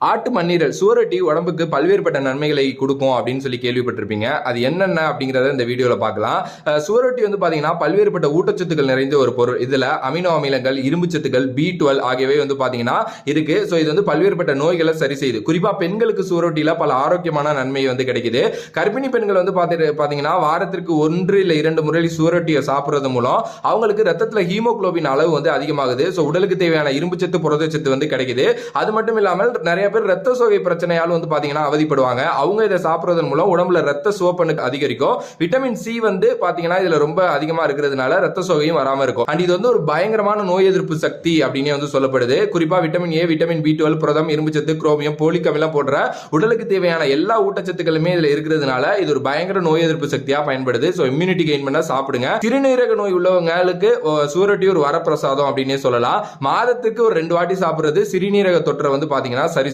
ஆட்டு மண்ணீரல் சுவரொட்டி உடம்புக்கு பல்வேறுபட்ட நன்மைகளை கொடுக்கும் அப்படின்னு சொல்லி கேள்விப்பட்டிருப்பீங்க. அது என்னென்ன அப்படிங்கறத இந்த வீடியோல பார்க்கலாம். சுவரொட்டி வந்து பாத்தீங்கன்னா பல்வேறுபட்ட ஊட்டச்சத்துக்கள் நிறைந்த ஒரு பொருள். இதுல அமினோ அமிலங்கள், இரும்பு சத்துக்கள், B12 ஆகியவை வந்து பாத்தீங்கன்னா இருக்கு. சோ இது வந்து பல்வேறுபட்ட நோய்களை சரி செய்யுது. குறிப்பா பெண்களுக்கு சுவரொட்டியில பல ஆரோக்கியமான நன்மை வந்து கிடைக்குது. கர்ப்பிணி பெண்கள் வந்து பாத்தீங்கன்னா வாரத்திற்கு 1 இல்ல 2 முறை சுவரொட்டியை சாப்பிடுறது மூலம் அவங்களுக்கு ரத்தத்துல ஹீமோகுளோபின் அளவு வந்து அதிகமாகுது. சோ உடலுக்கு தேவையான இரும்பு சத்து, புரதச்சத்து வந்து கிடைக்குது. அது மட்டும் இல்லாமல் நிறைய பேர் ரத்த சோகை பிரச்சனையால் வந்து பாத்தீங்கன்னா அவதிப்படுவாங்க. அவங்க இதை சாப்பிடுறதன் மூலம் உடம்புல ரத்த சிவப்பு அதிகரிக்கும். விட்டமின் சி வந்து பாத்தீங்கன்னா இதுல ரொம்ப அதிகமா இருக்கிறதுனால ரத்த சோகையும் வராம இருக்கும். அண்ட் இது வந்து ஒரு பயங்கரமான நோய் எதிர்ப்பு சக்தி அப்படின்னு வந்து சொல்லப்படுது. குறிப்பா விட்டமின் ஏ, விட்டமின் B12, புரதம், இரும்புச்சத்து, குரோமியம், போலிக் அமிலம் போன்ற உடலுக்கு தேவையான எல்லா ஊட்டச்சத்துக்களுமே இதுல இருக்கிறதுனால இது ஒரு பயங்கர நோய் எதிர்ப்பு சக்தியா பயன்படுது. சோ இம்யூனிட்டி கெயின் பண்ண சாப்பிடுங்க. சிறுநீரக நோய் உள்ளவங்களுக்கு சுவரொட்டி ஒரு வரப்பிரசாதம் அப்படின்னே சொல்லலாம். மாதத்துக்கு ஒரு 2 வாட்டி சாப்பிடுறது சிறுநீரக தொற்றை வந்து பாத்தீங்கன்னா சரி